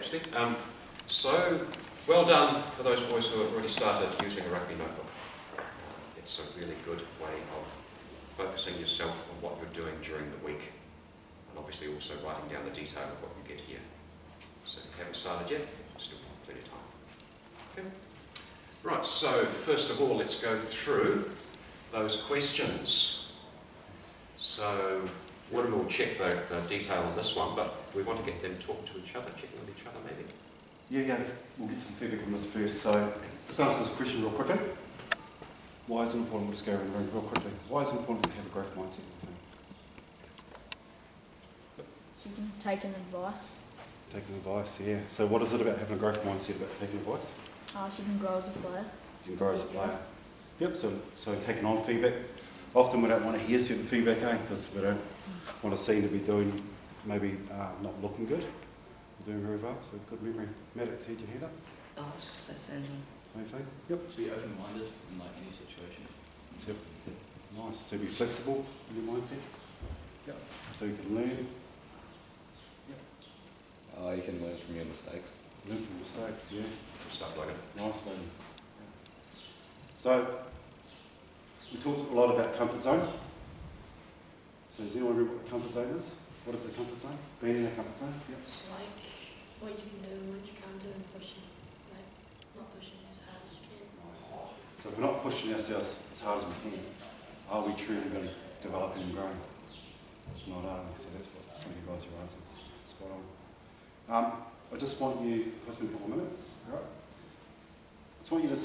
actually. So, well done for those boys who have already started using a rugby notebook. It's a really good way of focusing yourself on what you're doing during the week, and obviously also writing down the detail of what you get here. So if you haven't started yet, still plenty of time. Okay. Right, so first of all, let's go through those questions. So Warren will check the detail on this one, but we want to get them talking to each other, checking with each other maybe. Yeah, we'll get some feedback on this first. So just answer this question real quickly. Why is it important? We'll just go around the room real quickly. Why is it important to have a growth mindset? So you can take an advice. Taking advice, yeah. So what is it about having a growth mindset about taking advice? So you can grow as a player. You can grow as a player. Yep, so taking on feedback. Often we don't want to hear certain feedback, because we don't want to seem to be doing, maybe not looking good. We're doing very well, so good memory. Maddox, had your hand up? Oh, I was just saying Same thing? Yep. To be open-minded in like any situation. Yep. Nice. To be flexible in your mindset. Yep. So you can learn. You can learn from your mistakes. Learn from mistakes, yeah. Start learning. Nice learning. So, we talked a lot about comfort zone. So does anyone remember what a comfort zone is? What is a comfort zone? Being in a comfort zone? Yep. It's like what you can do and what you can't do, and pushing, like not pushing as hard as you can. Nice. So if we're not pushing ourselves as hard as we can, are we truly going to develop and growing? Not are we? So that's what some of you guys, your answers spot on. I just want you, it's been a couple of minutes, all right? I just want you to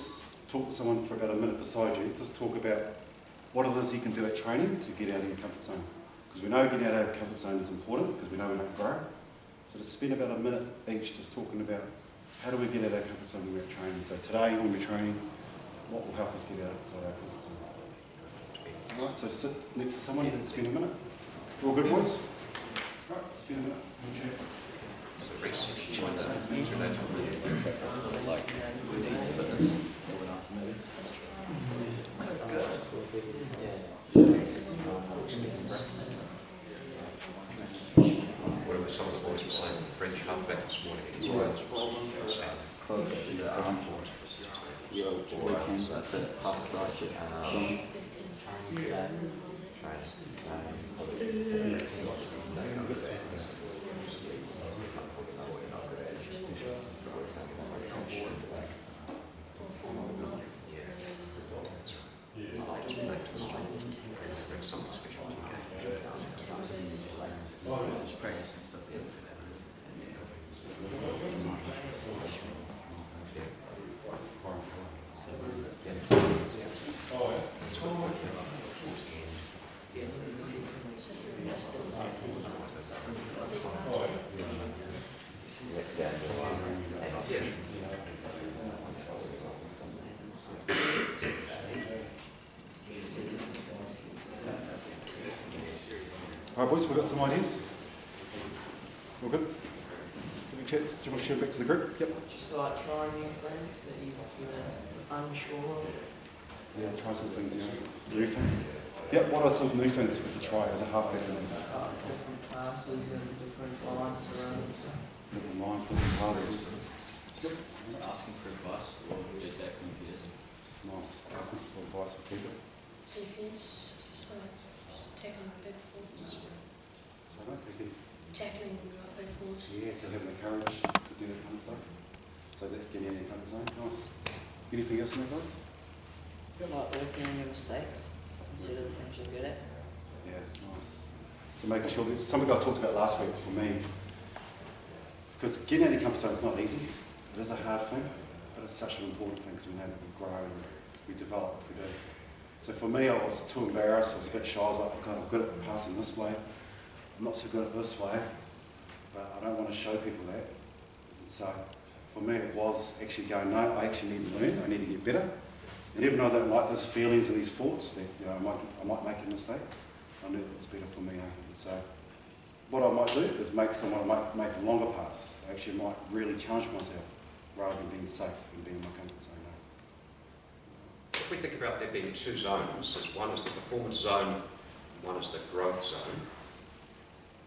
talk to someone for about a minute beside you, just talk about what it is you can do at training to get out of your comfort zone. Because we know getting out of our comfort zone is important, because we know we don't grow. So to spend about a minute each just talking about how do we get out of our comfort zone when we're at training. So today when we're training, what will help us get outside our comfort zone? All right, so sit next to someone and spend a minute. All good, boys? All right, spend a minute. Okay. So Rex, join the internet. Like needs fitness for an afternoon. Whatever some of the boys were saying, the French halfback this morning in his Wales was that's it. Half like All right, boys, we've got some ideas. All good? Any chats? Do you want to share back to the group? Yep. just like trying new things that you're unsure of. Yeah, try some things, new things. Yep, what are some new things we could try as a halfback? Different passes and different lines around. Different lines, different passes. Yep. Asking for advice or feedback from peers. Nice. Asking for advice for people. Defense, so just tackling big forwards. So I don't think Tackling big forwards. yeah, so having the courage to do that kind of stuff. So that's getting out of your comfort zone. Nice. Anything else in that, guys? Like working on your mistakes instead of the things you're good at. Yeah, nice. So making sure that something I talked about last week for me, because getting out of your comfort zone is not easy. It is a hard thing, but it's such an important thing because we know that we grow and we develop if we do. So for me, I was too embarrassed. I was a bit shy. I was like, oh God, I'm good at passing this way. I'm not so good at this way, but I don't want to show people that. And so for me, it was actually going, no, I actually need to learn. I need to get better. And even though I don't like those feelings and these thoughts that I might make a mistake, I knew it was better for me. And so what I might do is make a longer pass. I actually might really challenge myself rather than being safe and being in my comfort zone. If we think about there being two zones, one is the performance zone, one is the growth zone,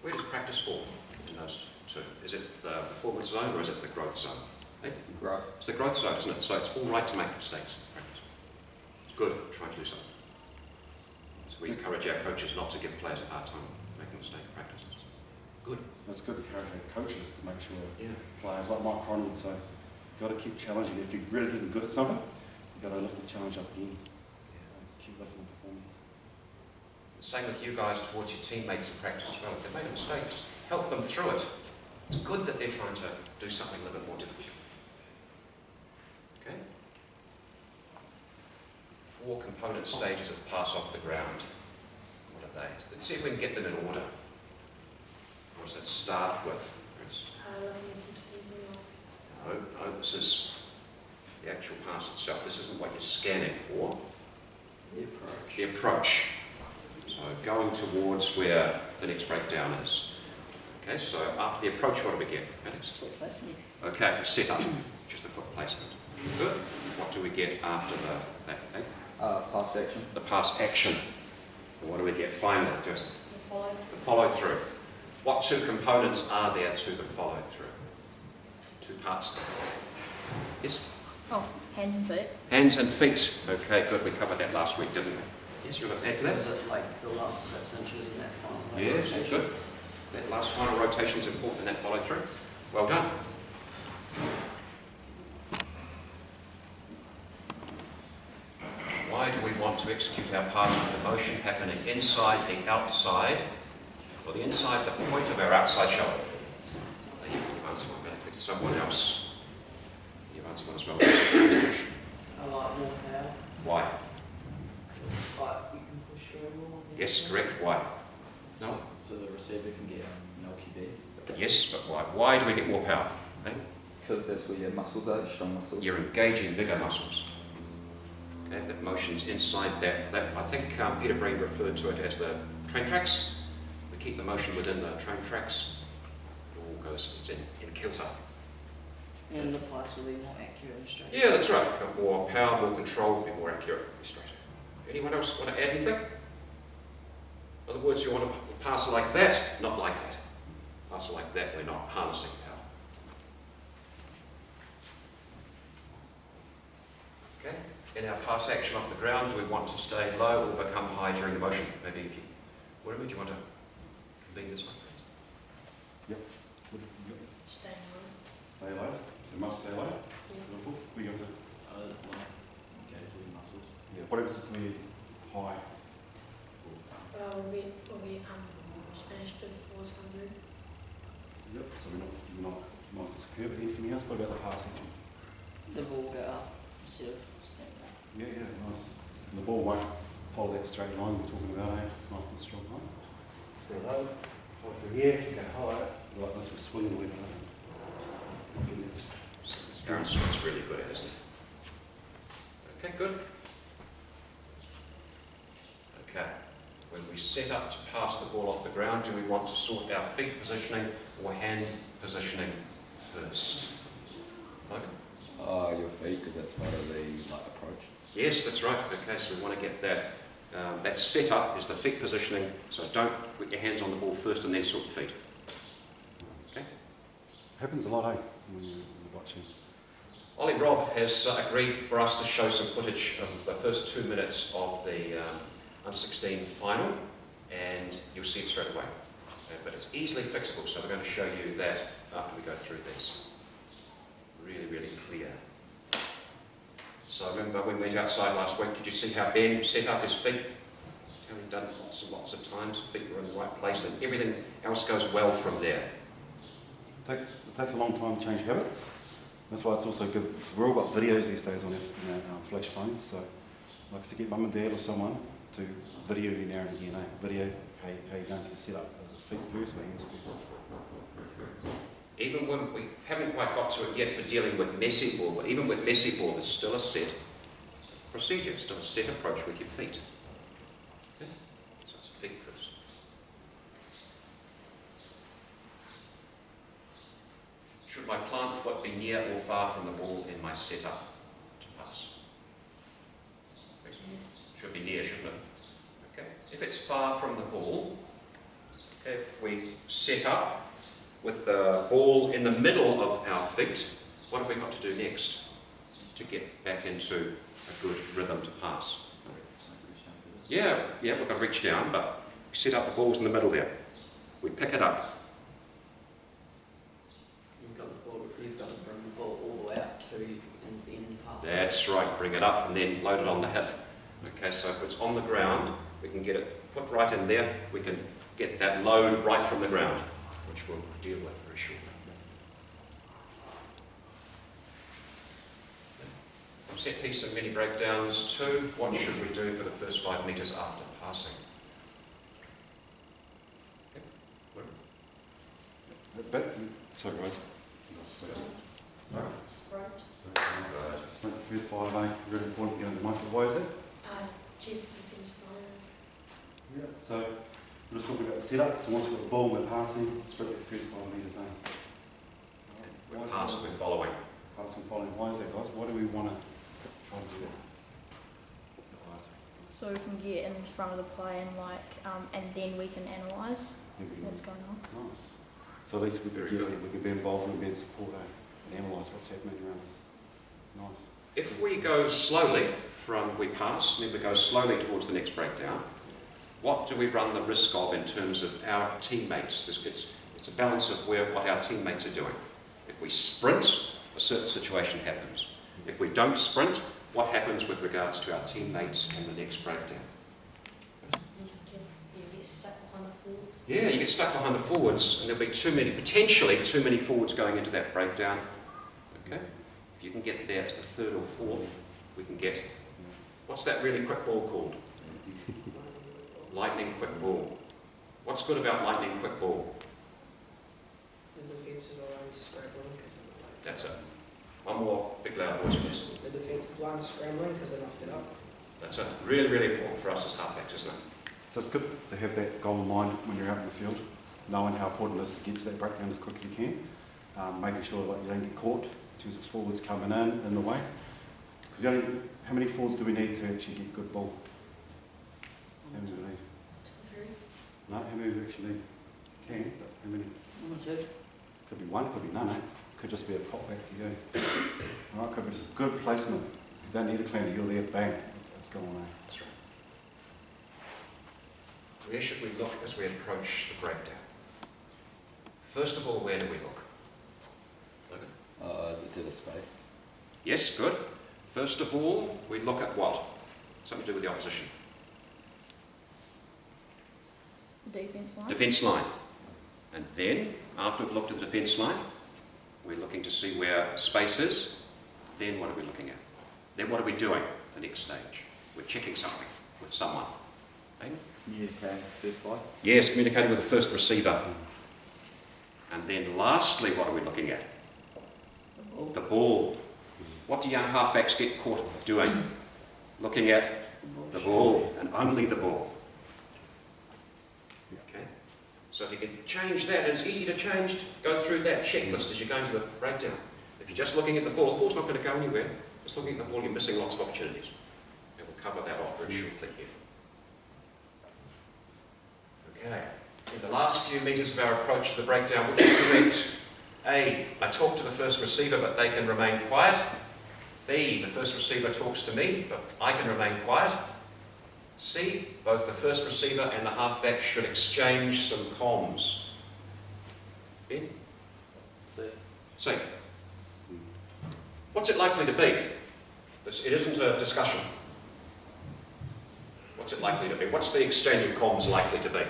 where does practice fall in in those two? Is it the forward zone or is it the growth zone? Eh? Growth. It's the growth zone, isn't it? So it's all right to make mistakes. It's good trying to do something. So we encourage our coaches not to give players a hard time making mistakes in practice. It's good. It's good to encourage our coaches to make sure Yeah. players, like Mike Cron would say, you've got to keep challenging. If you're really getting good at something, you've got to lift the challenge up again. Keep lifting the performance. Same with you guys towards your teammates in practice as well. If they make a mistake, just help them through it. It's good that they're trying to do something a little bit more difficult. Okay? 4 component stages of pass off the ground. What are they? Let's see if we can get them in order. What does it start with? No, this is the actual pass itself. This isn't what you're scanning for. The approach. The approach. So going towards where the next breakdown is. Okay, so after the approach, what do we get, Alex? Foot placement. Okay, the setup, just the foot placement. Good. What do we get after that? Eh? Pass action. The pass action. And what do we get finally, Joseph? The follow through. What 2 components are there to the follow through? 2 parts there. Yes? Oh, hands and feet. Hands and feet. Okay, good. We covered that last week, didn't we? Yes, you want to add to that? Was it like the last 6 inches in that final? Yes, rotation? good. That last final rotation is important in that follow through. Well done. Why do we want to execute our pass with the motion happening inside the outside, or the inside the point of our outside shoulder? You've answered one better. It's someone else. You've answered one as well. I like more power. Why? Like you can push through more. Yes, correct. Why? No? So the receiver can get milky bed. Yes, but why? Why do we get more power? Eh? Because that's where your muscles are, your strong muscles. You're engaging bigger muscles. Okay, if that motion's inside that I think Peter Breen referred to it as the train tracks. We keep the motion within the train tracks. It all goes, it's in kilter. And the pass will be more accurate and straight. Yeah, that's right. Got more power, more control, be more accurate, be straighter. Anyone else want to add anything? In other words, you want to pass it like that, not like that. Pass it like that, we're not harnessing power. Okay? In our pass action off the ground, do we want to stay low or become high during the motion? Maybe if you, whatever, do you want to convene this one? Yep. Staying low. Stay low. So must stay low. Beautiful. We go to Engage with muscles. yeah. What happens if we're high? We'll be smashed if the force comes in. Yep. So we're not nice and secure. But anything else? What about the pass action? The ball go up instead of staying back. Yeah, nice. And the ball won't follow that straight line we're talking about, eh? Nice and strong line. Stay low, follow through here, go high. Like this, we're swinging a little bit. Goodness. Aaron Smith's really good at it, isn't he? Okay, good. Okay. When we set up to pass the ball off the ground, do we want to sort our feet positioning or hand positioning first? Logan? Your feet, because that's part of the approach. Yes, that's right. Okay, so we want to get that. That setup is the feet positioning, so don't put your hands on the ball first and then sort the feet. Okay? Happens a lot, eh? When you're watching. Ollie Robb has agreed for us to show some footage of the first 2 minutes of the Under-16 final, and you'll see it straight away. But it's easily fixable, so we're going to show you that after we go through this. Really, really clear. So remember when we went outside last week, did you see how Ben set up his feet? How he'd done lots and lots of times, feet were in the right place, and everything else goes well from there. It takes a long time to change habits. That's why it's also good, because we've all got videos these days on our flash phones, so like I said, get mum and dad or someone to video you now and again, video how you're going to set up, as feet first or hands first. Even when we haven't quite got to it yet for dealing with messy ball, but even with messy ball, there's still a set procedure, still a set approach with your feet. Okay? So it's feet first. Should my plant foot be near or far from the ball in my setup to pass? Should be near, shouldn't it? Okay. If it's far from the ball, if we set up with the ball in the middle of our feet, what have we got to do next to get back into a good rhythm to pass? Yeah, we've got to reach down, but set up the balls in the middle there. We pick it up. You've got to bring the ball all the way up to and then pass. That's right, bring it up and then load it on the hip. Okay, so if it's on the ground, we can get it put right in there. We can get that load right from the ground, which we'll deal with very shortly. Set piece and mini breakdowns too. What should we do for the first 5 metres after passing? Sorry guys. Right. First 5, really important to get into the mindset. Why is it? Chief defence player. Yeah. So we're just talking about the setup. So once we've got the ball, we're passing, strictly the first 5 metres. We're passing, we're following. Passing, following. Why is that, guys? Why do we want to try to do that? Passing. So we can get in front of the play and then we can analyse what's going on. Nice. So at least we can, we can be involved and be in support and analyse what's happening around us. Nice. If we go slowly from we pass, and then we go slowly towards the next breakdown, what do we run the risk of in terms of our teammates? It's a balance of what our teammates are doing. If we sprint, a certain situation happens. If we don't sprint, what happens with regards to our teammates and the next breakdown? You get stuck behind the forwards. Yeah, you get stuck behind the forwards, and there'll be potentially too many forwards going into that breakdown. Okay? If you can get there as the third or fourth, we can get, what's that really quick ball called? Lightning quick ball. What's good about lightning quick ball? The defence is already scrambling because they're not like. That's it. One more big loud voice, please. The defensive line's scrambling because they're not set up. That's it. Really, really important for us as halfbacks, isn't it? So it's good to have that goal in mind when you're out in the field, knowing how important it is to get to that breakdown as quick as you can, making sure that you don't get caught in terms of forwards coming in the way. Because how many forwards do we need to actually get good ball? How many do we need? 2 or 3. No, how many do we actually need? Can, but how many? 1 or 2. Could be one, could be none, Could just be a pop back to you. All right, could be just a good placement. You don't need a cleaner, you're there, bang, it's going on. That's right. Where should we look as we approach the breakdown? First of all, where do we look? Logan? Is it to the space? Yes, good. First of all, we look at what? Something to do with the opposition. The defence line. Defence line. And then, after we've looked at the defence line, we're looking to see where space is. Then what are we looking at? Then what are we doing the next stage? We're checking something with someone. Okay? Communicating first 5. Yes, communicating with the first receiver. And then lastly, what are we looking at? The ball. What do young halfbacks get caught doing? Looking at the ball, and only the ball. Okay? So if you can change that, and it's easy to change, go through that checklist as you go into the breakdown. If you're just looking at the ball's not going to go anywhere. Just looking at the ball, you're missing lots of opportunities. And we'll cover that off very shortly here. Okay. In the last few metres of our approach to the breakdown, which is correct? A, I talk to the first receiver, but they can remain quiet. B, the first receiver talks to me, but I can remain quiet. C, both the first receiver and the halfback should exchange some comms. Ben? C. What's it likely to be? It isn't a discussion. What's it likely to be? What's the exchange of comms likely to be?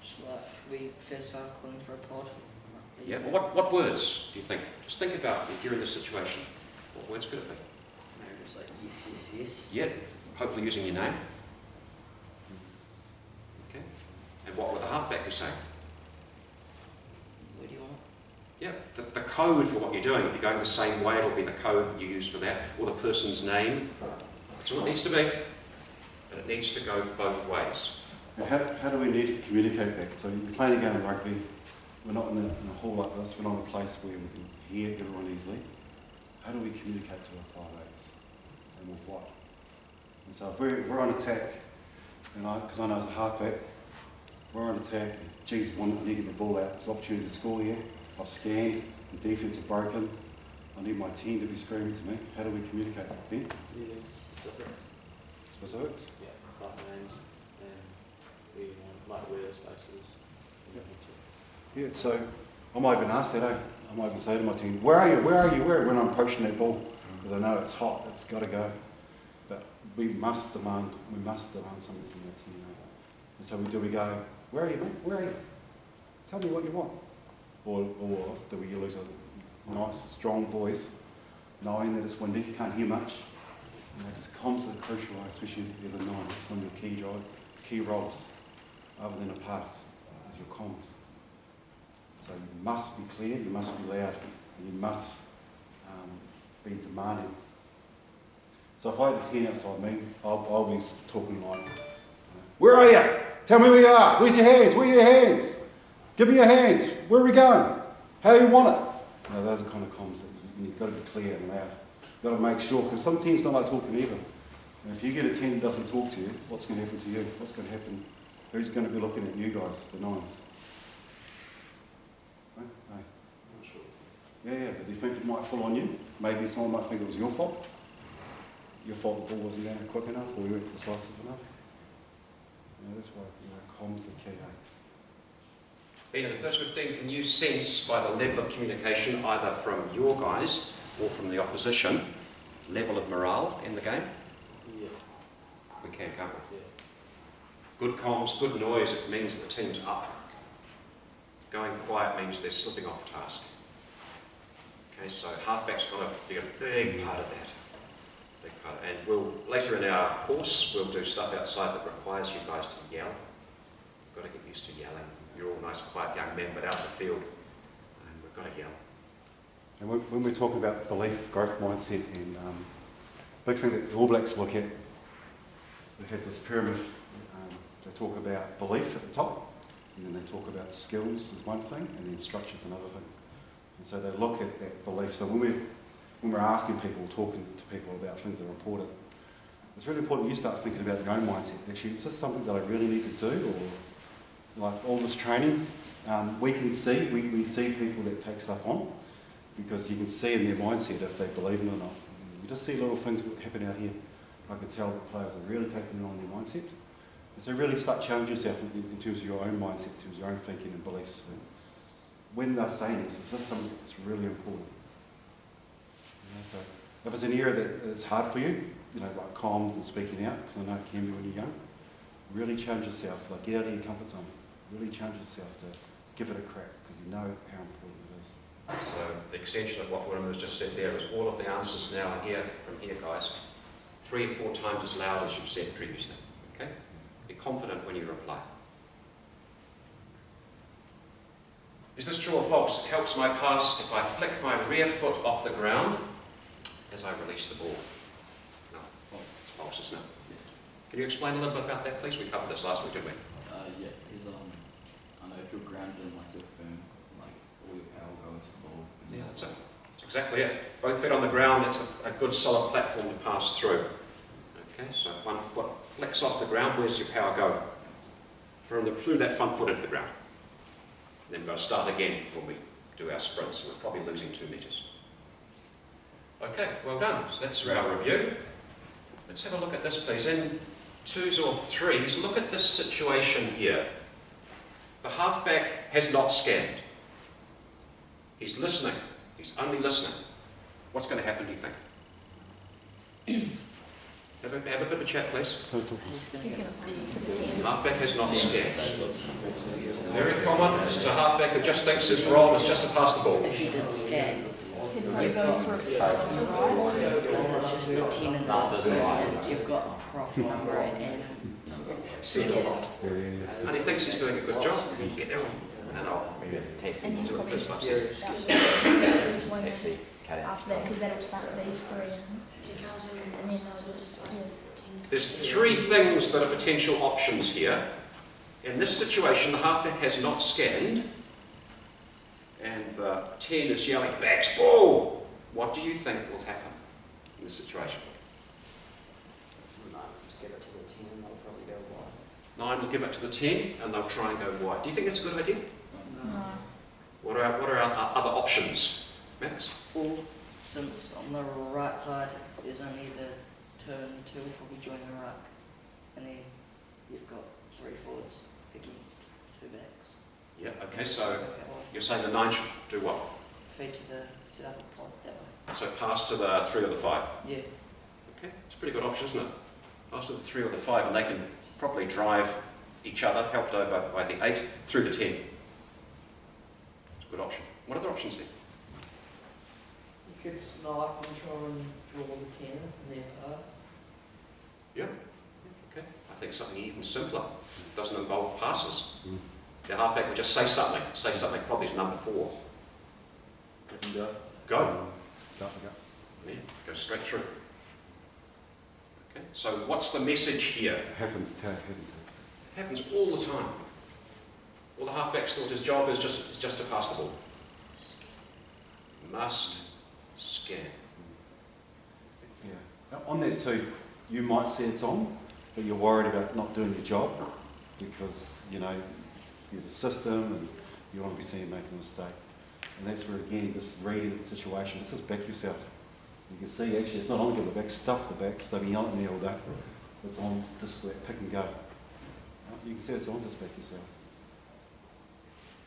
Just like we first start calling for a pod. Yeah, well, what words do you think? Just think about if you're in this situation. What words could it be? Maybe just like yes, yes, yes. Yeah, hopefully using your name. Okay. And what would the halfback be saying? Where do you want Yeah, the code for what you're doing. If you're going the same way, it'll be the code you use for that, or the person's name. That's all it needs to be. But it needs to go both ways. And how do we need to communicate that? So you're playing a game of rugby, we're not in a hall like this, we're not in a place where we can hear everyone easily. How do we communicate to our 5/8s? And with what? And so if we're on attack, because I know as a halfback, we're on attack. Geez, one need to get the ball out. It's an opportunity to score here. I've scanned. The defence are broken. I need my team to be screaming to me. How do we communicate? Ben? You need specifics. Specifics? Yeah, like names and we like where spaces. Yeah, so I might even ask that, I might even say to my team, where are you? Where are you? Where? When I'm poaching that ball. Because I know it's hot, it's got to go. But we must demand something from our team. And so we go, where are you, mate? Where are you? Tell me what you want. Or do we use a nice, strong voice, knowing that it's windy, can't hear much. Because comms are crucial, especially as a 9. It's one of your key roles, other than a pass, is your comms. So you must be clear, you must be loud, and you must be demanding. So if I had a 10 outside me, I'll be talking like, where are you? Tell me where you are. Where's your hands? Where are your hands? Give me your hands. Where are we going? How do you want it? Those are kind of comms that you've got to be clear and loud. You've got to make sure, because some teams don't like talking either. And if you get a 10 that doesn't talk to you, what's going to happen to you? What's going to happen? Who's going to be looking at you guys, the 9s? Right? No. Not sure. Yeah, but do you think it might fall on you? Maybe someone might think it was your fault. Your fault the ball wasn't down quick enough, or you weren't decisive enough. That's why comms are key. Ben, in the first 15, can you sense by the level of communication, either from your guys or from the opposition, level of morale in the game? Yeah. We can, can't we? Yeah. Good comms, good noise, it means the team's up. Going quiet means they're slipping off task. Okay, so halfback's got to be a big part of that. Big part. And we'll, later in our course, we'll do stuff outside that requires you guys to yell. We've got to get used to yelling. You're all nice, quiet young men, but out in the field, and we've got to yell. And when we're talking about belief, growth mindset, and big thing that the All Blacks look at, they have this pyramid. They talk about belief at the top, and then they talk about skills as one thing, and then structure's another thing. And so they look at that belief. So when we're asking people, talking to people about things that are important, it's really important you start thinking about your own mindset. Actually, is this something that I really need to do, or like all this training? We can see, we see people that take stuff on, because you can see in their mindset if they believe in it or not. You just see little things happen out here. I can tell that players are really taking it on their mindset. And so really start challenging yourself in terms of your own mindset, in terms of your own thinking and beliefs. And when they're saying this, is this something that's really important? So if it's an area that it's hard for you, like comms and speaking out, because I know it can be when you're young, really challenge yourself, like get out of your comfort zone. Really challenge yourself to give it a crack, because you know how important it is. So the extension of what William has just said there is all of the answers now are here from here, guys. 3 or 4 times as loud as you've said previously. Okay? Be confident when you reply. Is this true or false? It helps my pass if I flick my rear foot off the ground as I release the ball. No, it's false, isn't it? Yeah. Can you explain a little bit about that, please? We covered this last week, didn't we? Yeah, because I know if you're grounded and like you're firm, like all your power will go into the ball. Yeah, that's it. That's exactly it. Both feet on the ground, it's a good solid platform to pass through. Okay, so one foot flicks off the ground, where's your power go? Through that front foot into the ground. Then we're going to start again when we do our sprints. We're probably losing 2 metres. Okay, well done. So that's our review. Let's have a look at this, please. In 2s or 3s, look at this situation here. The halfback has not scanned. He's listening. He's only listening. What's going to happen, do you think? Have a bit of a chat, please. He's going to play to the 10. Halfback has not scanned. Very common. This is a halfback who just thinks his role is just to pass the ball. If you didn't scan, Can you go for a right? because it's just the 10 and and you've got a prop number and See it a lot. And he thinks he's doing a good job. Get there. And I'll And you probably First just after that, because that'll start with these 3 and then There's 3 things that are potential options here. In this situation, the halfback has not scanned, and the 10 is yelling, "Backs ball!" What do you think will happen in this situation? No, just give it to the 10 and they'll probably go wide. 9 will give it to the 10 and they'll try and go wide. Do you think that's a good idea? No. What are our other options, Max? Well, since on the right side there's only the turn, 2 will probably join the ruck, and then you've got 3 forwards against 2 backs. Yeah, okay, so Okay, well, you're saying the 9 should do what? feed to the set up a plot that way. So pass to the 3 or the 5. Yeah. Okay, it's a pretty good option, isn't it? Pass to the 3 or the 5 and they can probably drive each other, helped over by the 8, through the 10. It's a good option. What other options then? You could snipe and try and draw the 10 and then pass. Yeah, okay. I think something even simpler. Doesn't involve passes. Mm. The halfback would just say something probably to number 4. And go. Go for guts. Yeah, go straight through. Okay, so what's the message here? It happens. It happens all the time. Well, the halfback's thought his job is just to pass the ball. Must scan. Yeah. Now, on that too, you might say it's on, but you're worried about not doing your job because, you know, there's a system and you want to be seen making a mistake. And that's where, again, just reading the situation, just back yourself. You can see, actually, it's not on to the back, stuff the backs, they've been yelling at me all day. It's on just that pick and go. You can see it's on, just back yourself.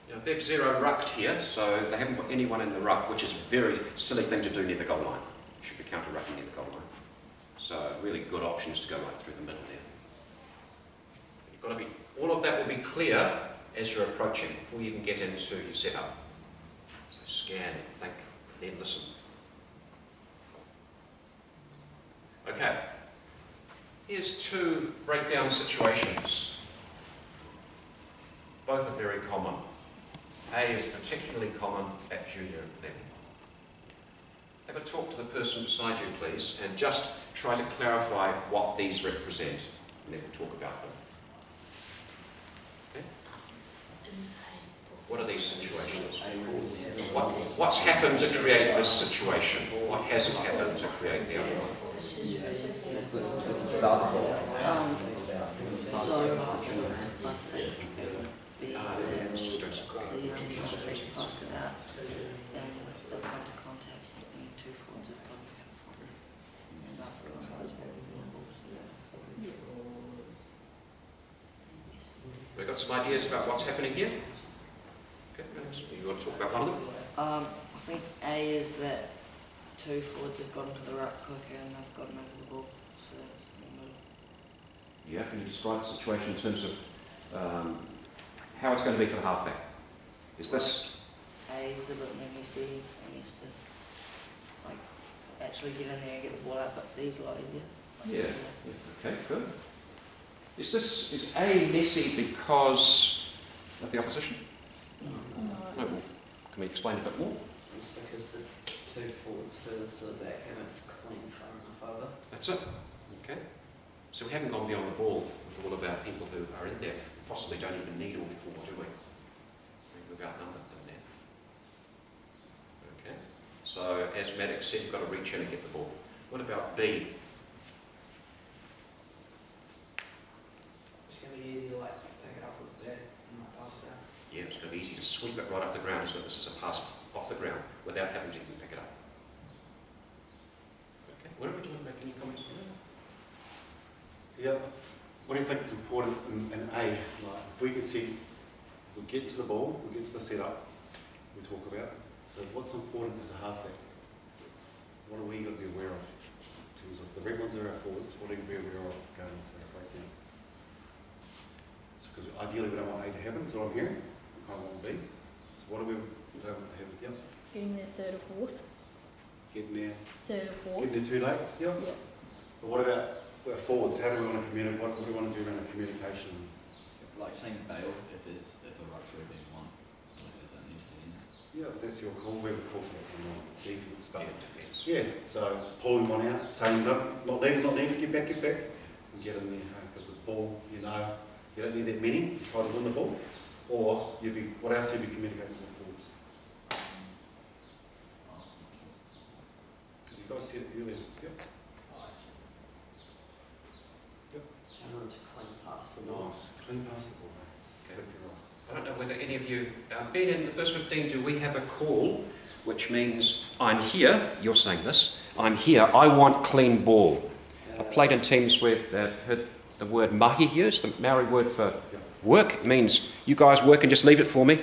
Now, they've 0 rucked here, so they haven't put anyone in the ruck, which is a very silly thing to do near the goal line. You should be counter-rucking near the goal line. So a really good option is to go right through the middle there. You've got to be, all of that will be clear as you're approaching before you even get into your setup. So scan and think, then listen. Okay, here's 2 breakdown situations. Both are very common. A is particularly common at junior level. Have a talk to the person beside you, please, and just try to clarify what these represent, and then we'll talk about them. Okay? What are these situations? What's happened to create this situation? What hasn't happened to create the other one? So I think Let's just do some quick. defence passed it out, and they've gone to contact, and 2 forwards have gone and I've gone. We've got some ideas about what's happening here. Okay, you want to talk about one of them? I think A is that 2 forwards have gone to the ruck quicker and they've gotten over the ball, so that's in the middle. Yeah, can you describe the situation in terms of how it's going to be for the halfback? Is this... A is a bit more messy and he has to like actually get in there and get the ball out, but B's a lot easier. Yeah. Okay, good. Is A messy because of the opposition? No. Well, can we explain a bit more? It's because the 2 forwards furthest to the back haven't clean far enough over. That's it. Okay. So we haven't gone beyond the ball with all of our people who are in there. We possibly don't even need all 4, do we? We've outnumbered them there. Okay. So as Maddox said, you've got to reach in and get the ball. What about B? It's going to be easy to like pick it up with the bat and like pass it out. Yeah, it's going to be easy to sweep it right off the ground, so this is a pass off the ground without having to even pick it up. Okay. What are we doing? Make any comments on that? Yeah. What do you think is important in A? Like, if we can see, we get to the ball, we get to the setup, we talk about. So what's important as a halfback? What are we got to be aware of? In terms of the red ones are our forwards, what are we going to be aware of going into that breakdown? Because ideally we don't want A to happen, is what I'm hearing. We kind of want B. So what do we don't want to happen? Yep. Getting there 3rd or 4th. Getting there. 3rd or 4th. Getting there too late? Yep. Yep. But what about our forwards? How do we want to communicate? What do we want to do around the communication? Like saying bail if the ruck's already been won, so they don't need to be in. Yeah, if that's your call, we have a call for that in defence. But Defence. yeah, so pulling one out, saying no, not needed, get back, and get in there because the ball, you know, you don't need that many to try to win the ball. Or you'd be, what else you'd be communicating to the forwards? Because you guys said it earlier. Yep. So want to clean past the ball. Nice. Clean past the ball. Exactly right. I don't know whether any of you, Ben, in the first 15, do we have a call, which means I'm here, you're saying this, I'm here, I want clean ball. I played in teams where they heard the word mahi used, the Maori word for work. It means you guys work and just leave it for me.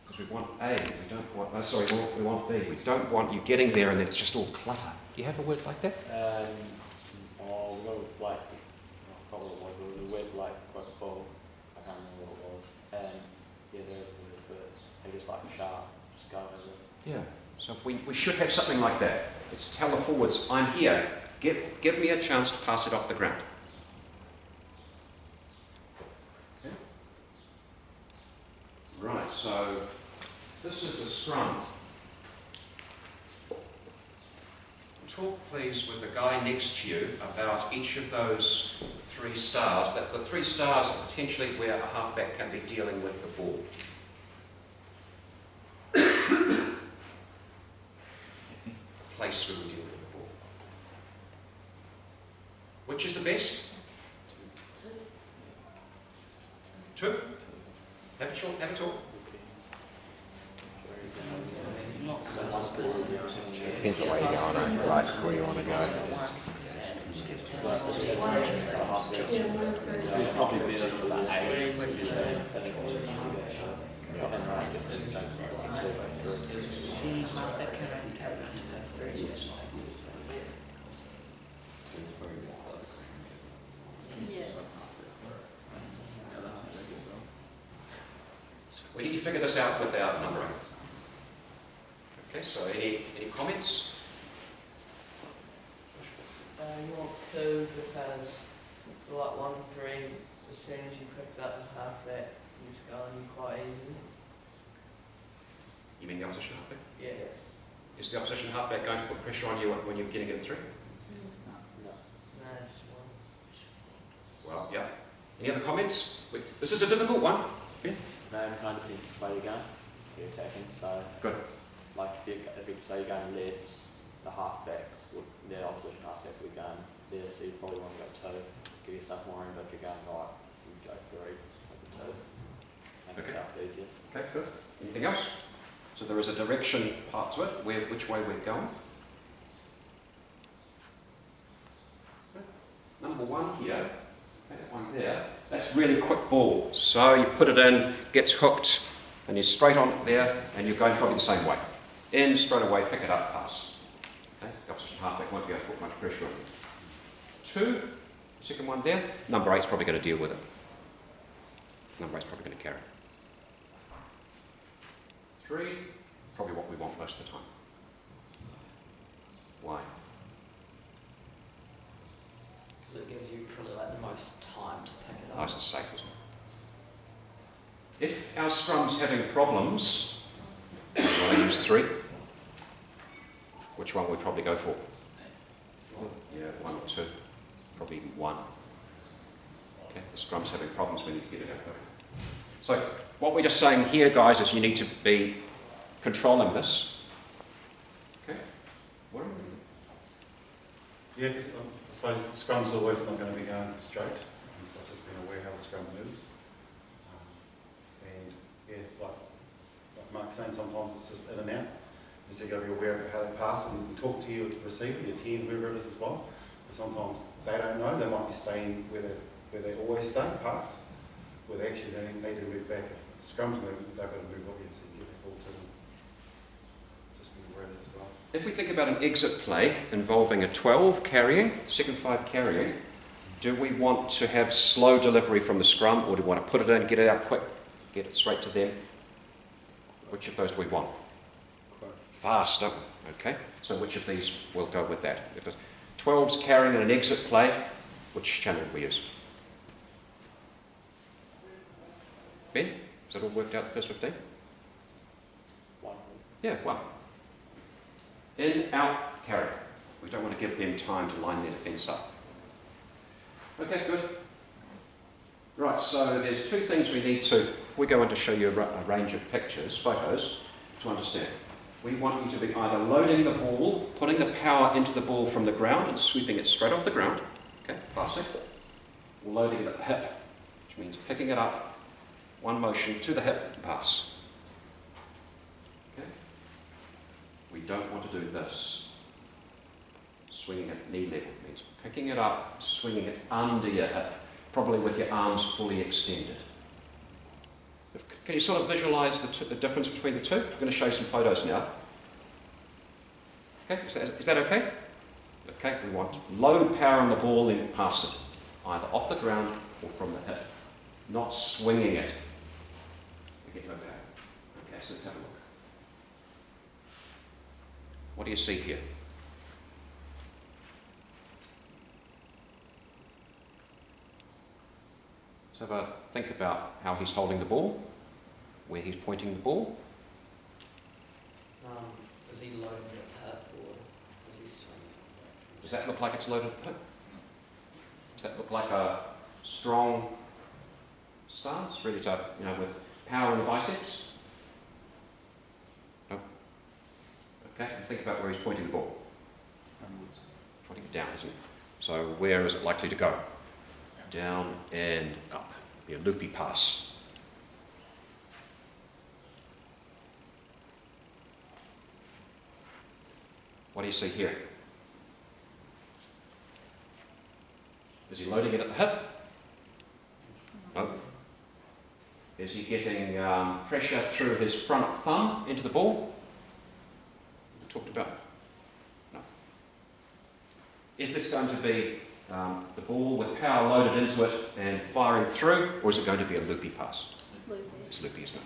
Because we want A, we don't want, we want B. We don't want you getting there and then it's just all clutter. Do you have a word like that? We got like, probably the word like ball. I can't remember what it was. And yeah, there's a word for it. They just like sharp, just go over it. Yeah. So we should have something like that. It's tell the forwards, I'm here. Give me a chance to pass it off the ground. Okay. Right, so this is a scrum. Talk please with the guy next to you about each of those 3 stars. That the 3 stars are potentially where a halfback can be dealing with the ball. Place where we deal with the ball. Which is the best? 2? Have a talk, have a talk. Not so Depends on where you're going, right? Where you want to go. We need to figure this out with our numbering. Okay, so any comments? You want 2 because for like 1 3, as soon as you pick up the halfback, you just go in quite easily. You mean the opposition halfback? Yeah. Is the opposition halfback going to put pressure on you when you're getting it through? No, just 1. Well, yeah. Any other comments? This is a difficult one. No, it kind of depends which way you're going. You're attacking, so Good. like if you say you're going left, the halfback, the opposition halfback would be going there, so you probably want to go 2, give yourself more room, but if you're going right, you go 3, over 2. Make Okay. yourself easier. Okay, good. Anything else? So there is a direction part to it, which way we're going. Okay. Number 1 here, okay, that one there, that's really quick ball. So you put it in, gets hooked, and you're straight on it there, and you're going probably the same way. In, straight away, pick it up, pass. Okay? The opposition halfback won't be able to put much pressure on it. 2, second one there, number 8's probably going to deal with it. Number 8's probably going to carry it. 3, probably what we want most of the time. Why? Because it gives you probably like the most time to pick it up. Nice and safe, isn't it? If our scrum's having problems, we want to use 3. Which one would we probably go for? Yeah, 1 or 2. Probably even 1. Okay, the scrum's having problems, we need to get it out there. So what we're just saying here, guys, is you need to be controlling this. Okay? What are we Yeah, 'cause, I suppose scrum's always not going to be going straight. So it's just being aware how the scrum moves. And yeah, like Mark's saying, sometimes it's just in and out. So you've got to be aware of how they pass and talk to your receiver, your 10, whoever it is as well. But sometimes they don't know, they might be staying where they always stay, parked, where they actually they need to move back. If the scrum's moving, they've got to move obviously and get the ball to them. Just be aware of that as well. If we think about an exit play involving a 12 carrying, second 5 carrying, do we want to have slow delivery from the scrum, or do we want to put it in, get it out quick, get it straight to them? Which of those do we want? Fast, don't we? Okay, so which of these will go with that? If a 12's carrying in an exit play, which channel do we use? Ben, has that all worked out the first 15? 1. Yeah, 1. In, out, carry. We don't want to give them time to line their defence up. Okay, good. Right, so there's 2 things we need to, we go on to show you a range of pictures, photos, to understand. We want you to be either loading the ball, putting the power into the ball from the ground and sweeping it straight off the ground, Okay, passing. Or loading it at the hip, which means picking it up, one motion to the hip and pass. Okay? We don't want to do this. Swinging at knee level means picking it up, swinging it under your hip, probably with your arms fully extended. Can you sort of visualise the difference between the two? I'm going to show you some photos now. Okay, is that okay? Okay, we want load power on the ball, then pass it, either off the ground or from the hip, not swinging it. We get no power. Okay, so let's have a look. What do you see here? Let's have a think about how he's holding the ball, where he's pointing the ball. Is he loading at the hip or is he swinging? Does that look like it's loaded at the hip? Does that look like a strong stance, ready to, with power in the biceps? No. Okay, and think about where he's pointing the ball. Pointing it down, isn't it? So where is it likely to go? Down and up. Be a loopy pass. What do you see here? Is he loading it at the hip? No. Is he getting pressure through his front thumb into the ball? We talked about. No. Is this going to be the ball with power loaded into it and firing through, or is it going to be a loopy pass? Loopy. It's loopy, isn't it?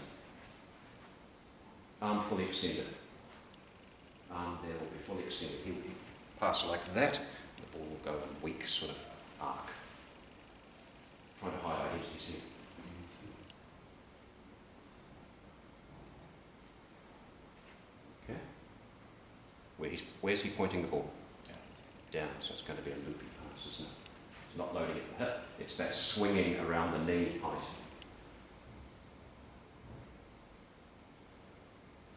Arm fully extended. Arm there will be fully extended. He will pass like that. The ball will go in weak sort of arc. Trying to hide identities here. Okay. Where's he pointing the ball? Down. So it's going to be a loopy pass, isn't it? It's not loading at the hip. It's that swinging around the knee height.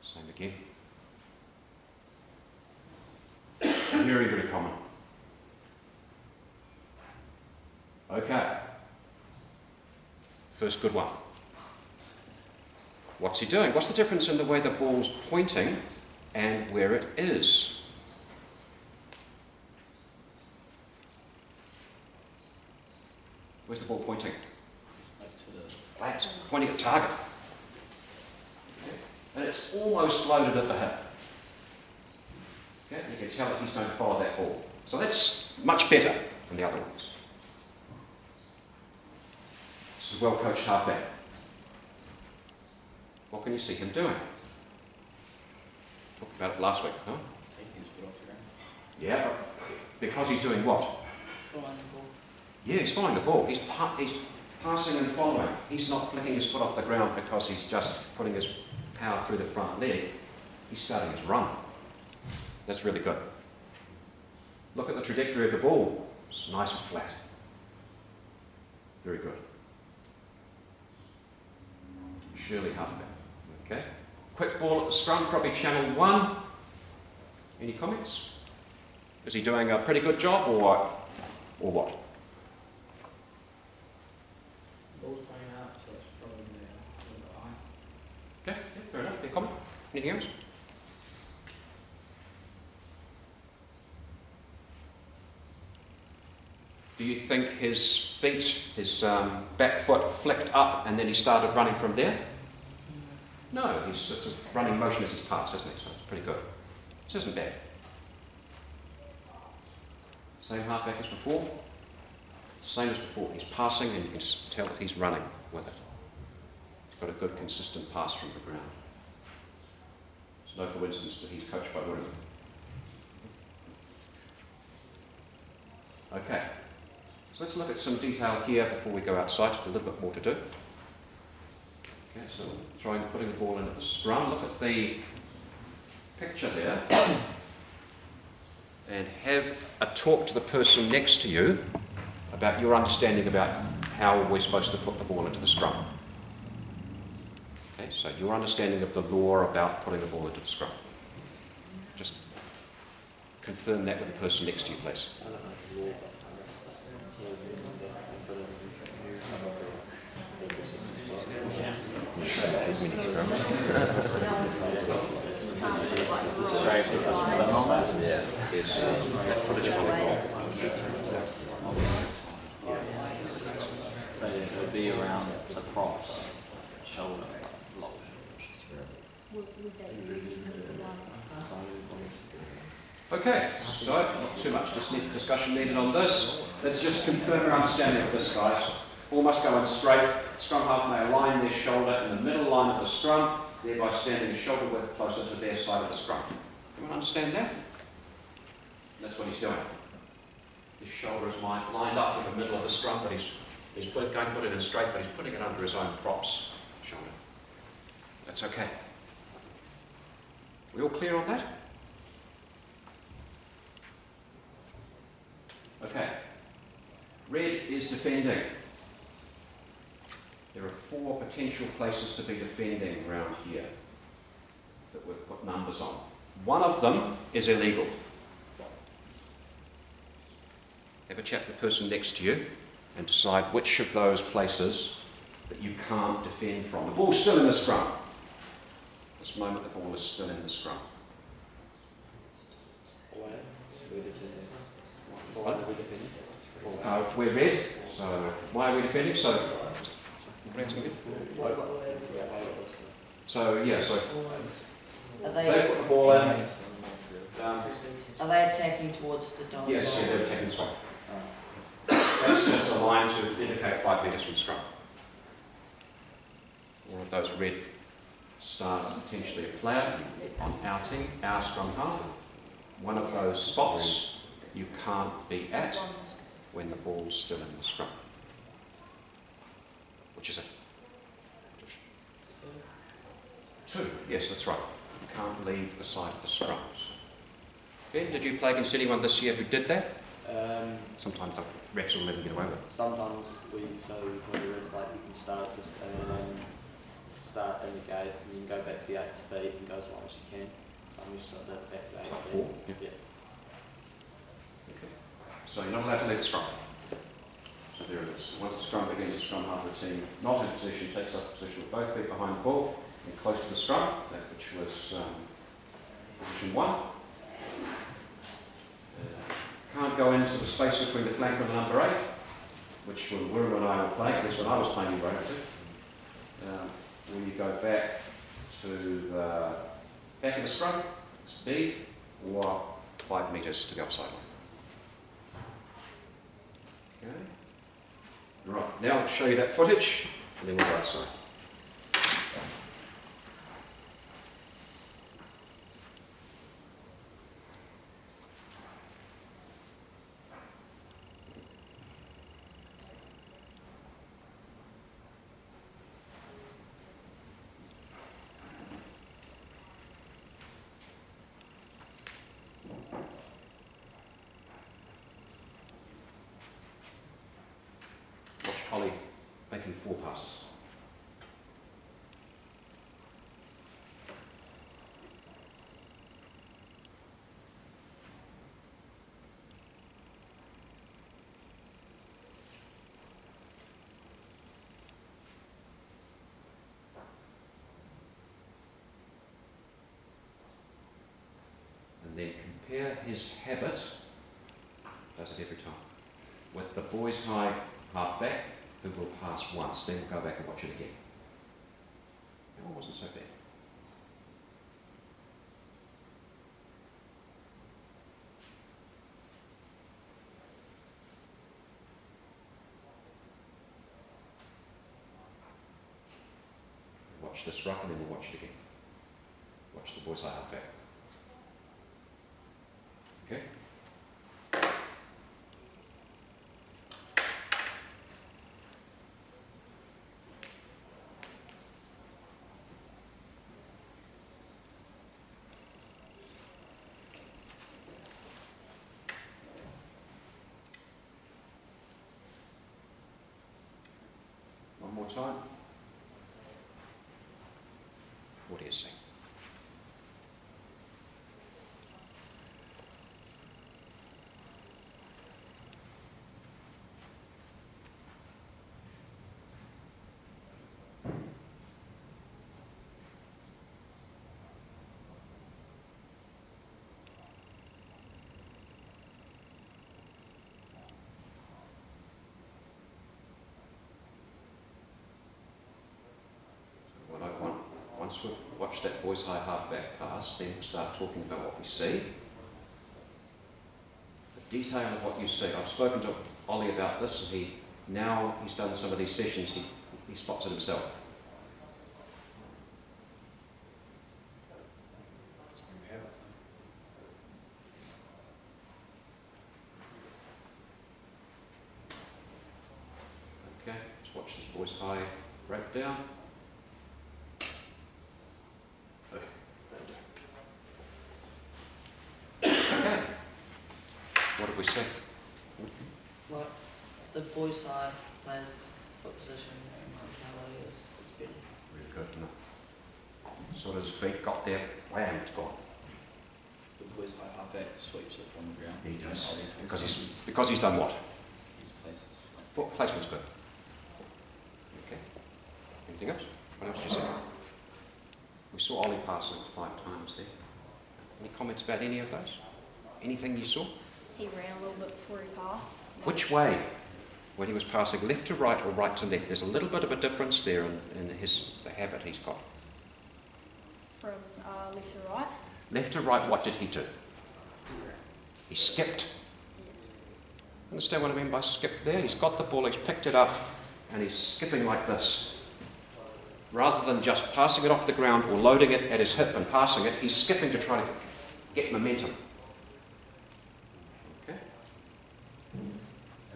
Same again. Very, very common. Okay. First good one. What's he doing? What's the difference in the way the ball's pointing and where it is? Where's the ball pointing? Flat, pointing at the target. And it's almost loaded at the hip. Okay? You can tell that he's going to follow that ball. So that's much better than the other ones. This is well coached halfback. What can you see him doing? Talked about it last week, huh? Taking his foot off the ground. Yeah, because he's doing what? Following the ball. Yeah, he's following the ball. He's passing and following. He's not flicking his foot off the ground because he's just putting his power through the front leg. He's starting his run. That's really good. Look at the trajectory of the ball. It's nice and flat. Very good. Surely halfback. Okay. Quick ball at the scrum, probably channel 1. Any comments? Is he doing a pretty good job or what? Ball's playing out, so it's probably a little bit high. Okay, yeah, fair enough. Any comment? Anything else? Do you think his feet, his back foot flicked up and then he started running from there? No, it's a running motion as he's passed, isn't it? So it's pretty good. This isn't bad. Same halfback as before. Same as before. He's passing and you can just tell that he's running with it. He's got a good consistent pass from the ground. It's no coincidence that he's coached by William. Okay. So let's look at some detail here before we go outside. A little bit more to do. Okay, so putting the ball in at the scrum. Look at the picture there. And have a talk to the person next to you about your understanding about how we're supposed to put the ball into the scrum. Okay, so your understanding of the law about putting the ball into the scrum. Just confirm that with the person next to you, please. I don't know the law, mini scrum. Yeah. Is that footage volleyball. But it would be around across shoulder lock. Was that your reason for the one? Okay, so not too much discussion needed on this. Let's just confirm our understanding of this, guys. Ball must go in straight. Scrum half may align their shoulder in the middle line of the scrum, thereby standing a shoulder width closer to their side of the scrum. Everyone understand that? That's what he's doing. His shoulder is lined up in the middle of the scrum, but he's going to put it in straight, but he's putting it under his own props shoulder. That's okay. We all clear on that? Okay. Red is defending. There are 4 potential places to be defending around here that we've put numbers on. One of them is illegal. Have a chat to the person next to you and decide which of those places that you can't defend from. The ball's still in the scrum. At this moment, the ball is still in the scrum. We're red, so why are we defending? So, yeah, so Are they they, put the ball in. are they attacking towards the dot? Yes, yeah, they're attacking the scrum. That's just a line to indicate 5 metres from scrum. One of those red stars potentially a player on our team, our scrum half. One of those spots you can't be at when the ball's still in the scrum. Which is it? 2, yes, that's right. You can't leave the side of the scrums. Ben, did you play against anyone this year who did that? Sometimes the refs will let them get away with it. Sometimes when the refs like, you can start just start in the gate and you can go back to the 8 feet and go as long as you can. So I'm just like that back to 8 Like feet. 4? Yeah. Okay. So you're not allowed to leave the scrum. So there it is. Once the scrum begins, the scrum half of the team, not in position, takes up position with both feet behind the ball and close to the scrum, that which was position 1. Can't go into the space between the flanker and the number 8, which when Wirral and I were playing, at least when I was playing, you were able to. When you go back to the back of the scrum, it's B, or 5 metres to the offside line. Okay. Right, now I'll show you that footage, and then we'll go outside. Watch Ollie making 4 passes. And then compare his habit, does it every time, with the boys' high half-back, who will pass once, then we'll go back and watch it again. That wasn't so bad. Watch this ruck and then we'll watch it again. Watch the boys' high half-back. Okay? One more time. What do you see? once we've watched that boys high halfback pass, then we'll start talking about what we see. The detail of what you see. I've spoken to Ollie about this, and now he's done some of these sessions, he spots it himself. That's where we have it, so. Okay, let's watch this boys high breakdown. Okay, what did we see? Like, the boys high players foot position and mentality is better. Really good, isn't it? Sort of his feet got there, wham, it's gone. The boys high halfback sweeps it from the ground. He does. And Because he's done what? his places. Foot placement's good. Okay. Anything else? What else did you see? We saw Ollie passing 5 times there. Any comments about any of those? Anything you saw? He ran a little bit before he passed. Which way? When he was passing left to right or right to left? There's a little bit of a difference there in the habit he's got. From left to right. Left to right, what did he do? He skipped. Understand what I mean by skip there? He's got the ball, he's picked it up, and he's skipping like this. Rather than just passing it off the ground or loading it at his hip and passing it, he's skipping to try to get momentum. Okay? And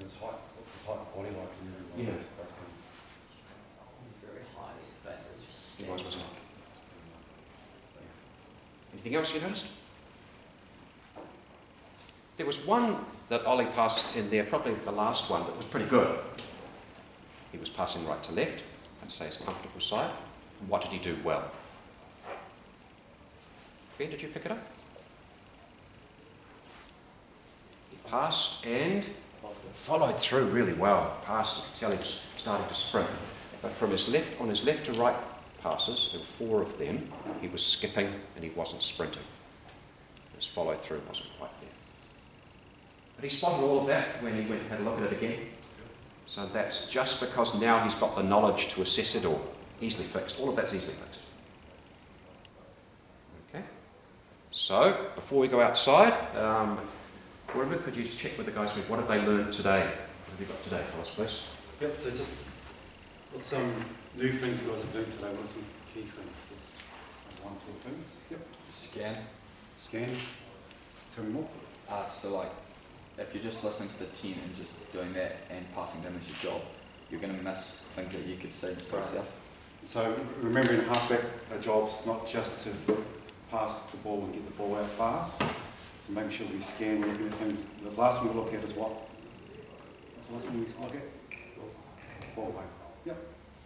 his height, what's his height and body like in your Yeah. breakdowns? Very high, his face is just He was, wasn't he? Anything else you noticed? There was one that Ollie passed in there, probably the last one, that was pretty good. He was passing right to left, I'd say his comfortable side. And what did he do well? Ben, did you pick it up? He passed and followed through really well. Passed, you could tell he was starting to sprint. But from his left, on his left to right passes, there were 4 of them, he was skipping and he wasn't sprinting. His follow through wasn't quite there. But he spotted all of that when he went and had a look at it again. So that's just because now he's got the knowledge to assess it all. Easily fixed. All of that's easily fixed. Okay. So, before we go outside, Whoever, could you just check with the guys, what have they learned today? What have you got today for us, please? Yep, so just what's some new things you guys have learned today? What are some key things? Just 1 or 2 things? Yep. Scan. Scan. Tell me more. So like, if you're just listening to the 10 and just doing that and passing them as your job, you're going to miss things that you could see and spot yourself. So remembering halfback job's not just to pass the ball and get the ball out fast. So making sure we scan, we're looking at things. The last one we look at is what? What's the last one we look at? Ball weight. Yep.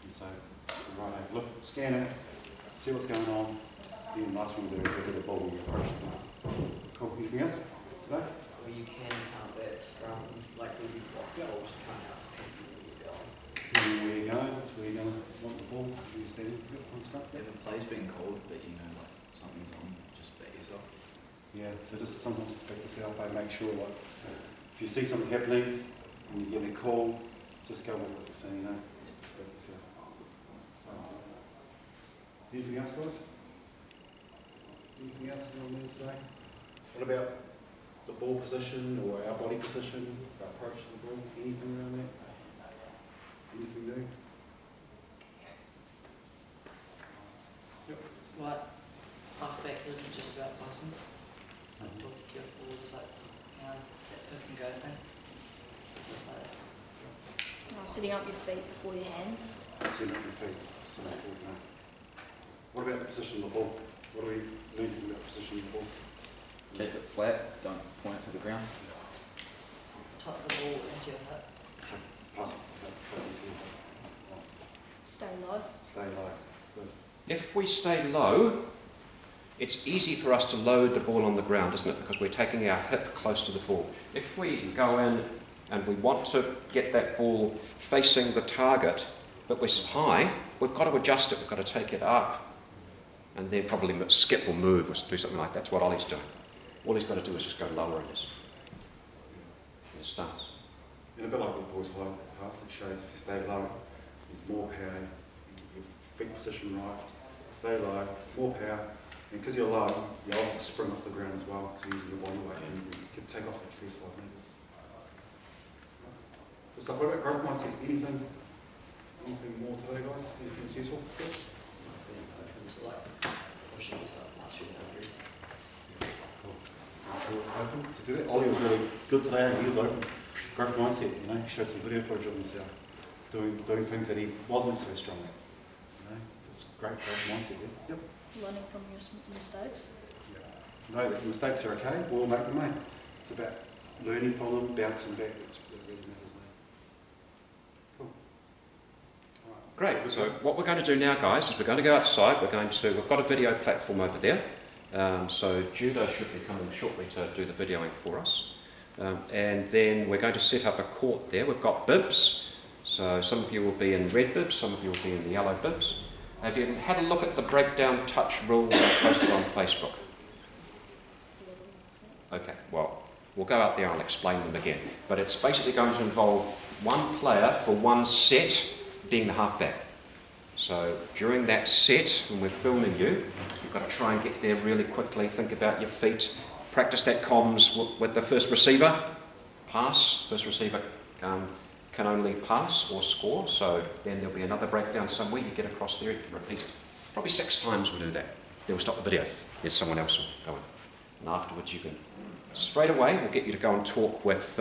And so, right, look, scan it, see what's going on. Then the last one we do is look at the ball and we approach it. Cool. Anything else today? Or you can count that scrum, like when you block the balls coming out to people when you're going. Where you go, that's where you're going to want the ball. You're standing on scrum. If a play's been called, but you know, like something's on, just bet yourself. Yeah, so just sometimes suspect yourself, make sure, like, if you see something happening and you get a call, just go with what you're seeing, you know, suspect yourself. So, anything else, guys? Anything else that you'll learn today? What about the ball position or our body position, our approach to the ball? Anything around that? Anything new? Yep. Like, halfbacks isn't just about passing. Like, talk to your forwards, like, you know, that pick and go thing. Stuff like that. Setting up your feet before your hands. Setting up your feet, so important, no? What about the position of the ball? What are we learning about the position of the ball? Keep it flat, don't point it to the ground. Tuck the ball into your hip. Pass off the hip, tuck into your hip. Nice. Stay low. Stay low. Good. If we stay low, it's easy for us to load the ball on the ground, isn't it? Because we're taking our hip close to the ball. If we go in and we want to get that ball facing the target, but we're high, we've got to adjust it, we've got to take it up, and then probably skip or move or do something like that. That's what Ollie's doing. All he's got to do is just go lower in his stance. And a bit like the boys' high pass, it shows if you stay low, there's more power, you get your feet position right, stay low, more power, and because you're low, you're able to spring off the ground as well, because you're using your body weight, and you can take off that first 5 metres. Good stuff. What about growth mindset? Anything more today, guys? Anything that's useful? I think open to like pushing yourself past your boundaries. Open to do that. Ollie was really good today. He was open. Growth mindset. You know, he showed some video footage of himself doing things that he wasn't so strong at. You know, that's great growth mindset. Yeah. Yep. Learning from your mistakes. Know that mistakes are okay. We'll make them, mate. It's about learning from them, bouncing back. That's what really matters. Cool. All right. Great. So what we're going to do now, guys, is we're going to go outside. We've got a video platform over there. So Judo should be coming shortly to do the videoing for us. And then we're going to set up a court there. We've got bibs. So some of you will be in red bibs, some of you will be in the yellow bibs. Have you had a look at the breakdown touch rules I posted on Facebook? Okay, well, we'll go out there and I'll explain them again. But it's basically going to involve one player for one set being the halfback. So during that set, when we're filming you, you've got to try and get there really quickly, think about your feet, practice that comms with the first receiver, pass, first receiver can only pass or score, so then there'll be another breakdown somewhere, you get across there, you can repeat it. Probably 6 times we'll do that. Then we'll stop the video, there's someone else who'll go in. And afterwards you can, straight away, we'll get you to go and talk with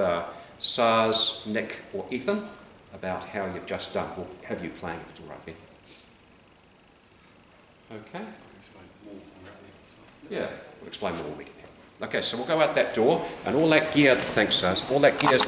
Sars, Nick or Ethan about how you've just done. We'll have you playing it, all right, Ben? Okay. Yeah, we'll explain more when we get there. Okay, so we'll go out that door, and all that gear, thanks Sars, all that gear